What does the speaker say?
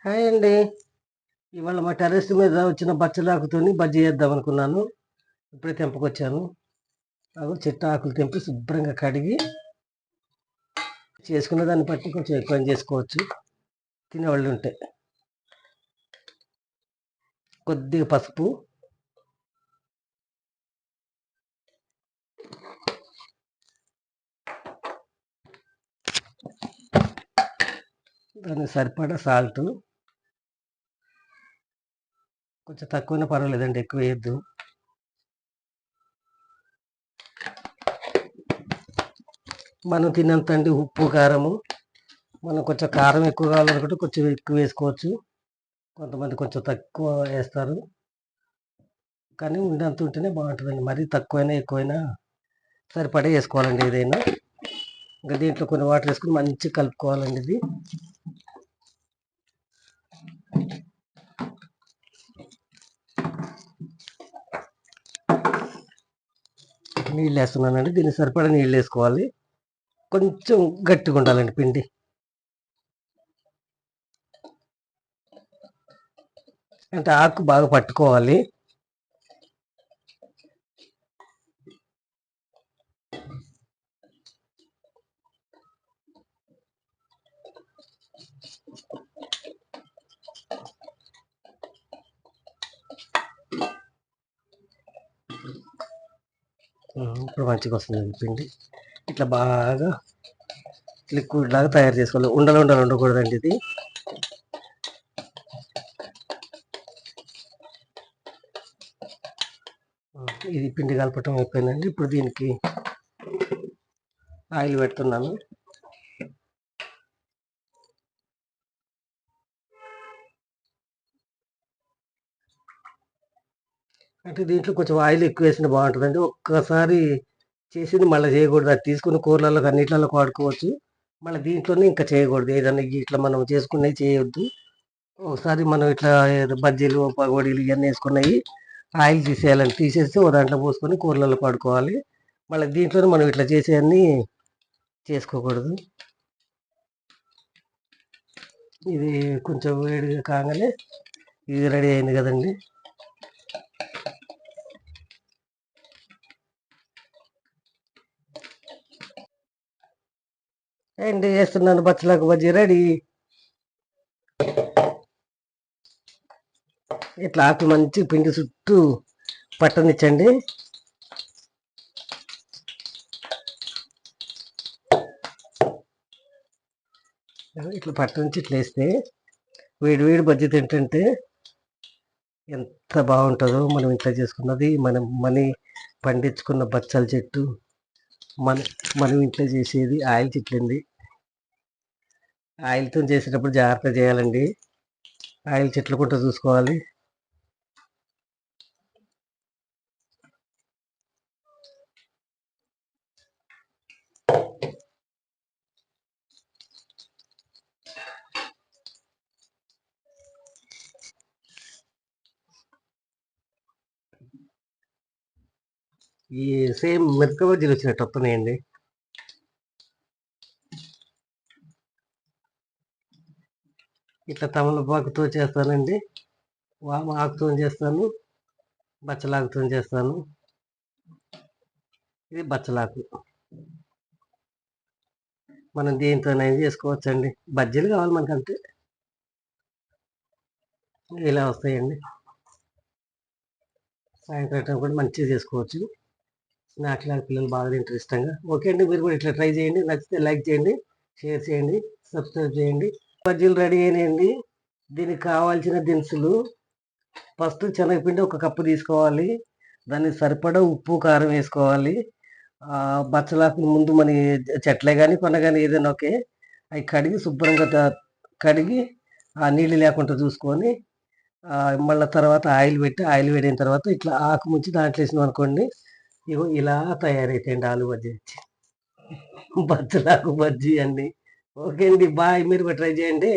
Hi అండి. ఇవాళ మా టెర్రస్ మీద వచ్చిన బచ్చలాకుతోని బజ్జీ చేద్దాం అనుకున్నాను. ఇప్పుడే తెంపుకొచ్చాను. అగో చెట్టు ఆకులు తెంపి శుభ్రంగా కడిగి చేసుకున్న దాన్ని బట్టి కొంచెం ఎక్కువ చేసుకోవచ్చు తినేవాళ్ళు ఉంటే. కొద్దిగా పసుపు, దానికి సరిపడా సాల్ట్, కొంచెం తక్కువనే పర్వాలేదండి, ఎక్కువ వేయద్దు. మనం తిన్నంతండి ఉప్పు, కారము. మనం కొంచెం కారం ఎక్కువ కావాలనుకుంటే కొంచెం ఎక్కువ వేసుకోవచ్చు. కొంతమంది కొంచెం తక్కువ వేస్తారు. కానీ ఉండంత ఉంటేనే బాగుంటుందండి. మరీ తక్కువైనా ఎక్కువైనా సరిపడా వేసుకోవాలండి ఏదైనా. ఇంకా దీంట్లో కొన్ని వాటర్ వేసుకుని మంచిగా కలుపుకోవాలండి. ఇది నీళ్ళు వేస్తున్నానండి. దీనికి సరిపడా నీళ్ళు వేసుకోవాలి. కొంచెం గట్టిగా ఉండాలండి పిండి. అంటే ఆకు బాగా పట్టుకోవాలి. ఇప్పుడు మంచిగా వస్తుందండి పిండి. ఇట్లా బాగా లిక్విడ్ లాగా తయారు చేసుకోవాలి. ఉండలు ఉండలు ఉండకూడదండి ఇది. ఇది పిండి కలపటం అయిపోయిందండి. ఇప్పుడు దీనికి ఆయిల్ పెడుతున్నాను. అంటే దీంట్లో కొంచెం ఆయిల్ ఎక్కువ వేసిన బాగుంటుందండి. ఒక్కసారి చేసింది మళ్ళీ చేయకూడదు. అది తీసుకుని కూరలలో అన్నిట్లలో వాడుకోవచ్చు. మళ్ళీ దీంట్లోనే ఇంకా చేయకూడదు. ఏదన్నా ఇట్లా మనం చేసుకున్నవి చేయొద్దు. ఒకసారి మనం ఇట్లా బజ్జీలు, పకోడీలు ఇవన్నీ వేసుకున్నాయి ఆయిల్ తీసేయాలండి. తీసేసి ఓ దాంట్లో పోసుకొని కూరలలో పడుకోవాలి. మళ్ళీ దీంట్లోనే మనం ఇట్లా చేసేవన్నీ చేసుకోకూడదు. ఇది కొంచెం వేడిగా కాగానే ఇది రెడీ అయింది కదండి. అండి వేస్తున్నాను బచ్చలకు బజ్జీ రెడీ. ఇట్లా ఆకు మంచి పిండి చుట్టూ పట్టనిచ్చండి. ఇట్లా పట్టనిచ్చి ఇట్లా వేస్తే వేడి వేడి బజ్జీ తింటుంటే ఎంత బాగుంటుందో. మనం ఇట్లా చేసుకున్నది మనం పండించుకున్న బచ్చల చెట్టు, మనం ఇంట్లో చేసేది ఆయిల్ చెట్లండి. ఆయిల్తో చేసేటప్పుడు జాగ్రత్త చేయాలండి. ఆయిల్ చెట్లు కూడా చూసుకోవాలి. ఈ సేమ్ మిరపకాయ బజ్జీలు వచ్చినట్టు వస్తున్నాయండి. ఇట్లా తమలపాకుతో చేస్తానండి, వామ ఆకుతో చేస్తాను, బచ్చలాకుతో చేస్తాను. ఇది బచ్చలాకు. మనం దేనితోనైనా చేసుకోవచ్చండి. బజ్జీలు కావాలి మనకు అంతే. ఇలా వస్తాయండి. సాయంత్రం కూడా మంచిగా చేసుకోవచ్చు. స్నాక్స్ లాగా పిల్లలు బాగా తింటారు ఇష్టంగా. ఓకే అండి, మీరు కూడా ఇట్లా ట్రై చేయండి. నచ్చితే లైక్ చేయండి, షేర్ చేయండి, సబ్స్క్రైబ్ చేయండి. బజ్జీలు రెడీ అయినాయండి. దీనికి కావాల్సిన దినుసులు: ఫస్ట్ శనగపిండి ఒక కప్పు తీసుకోవాలి. దానికి సరిపడా ఉప్పు, కారం వేసుకోవాలి. బచ్చలాకులు ముందు మన చెట్లే కానీ కొన కానీ ఏదైనా ఓకే, అవి కడిగి శుభ్రంగా కడిగి ఆ నీళ్ళు లేకుండా చూసుకొని మళ్ళీ తర్వాత ఆయిల్ పెట్టి ఆయిల్ వేడిన తర్వాత ఇట్లా ఆకు ముంచి దాంట్లో వేసినాం అనుకోండి, ఇగో ఇలా తయారైతాయండి ఆలు బజ్జీ. బచ్చలాకు బజ్జీ అండి. ఓకే అండి, బాయ్. మీరు కూడా ట్రై చేయండి.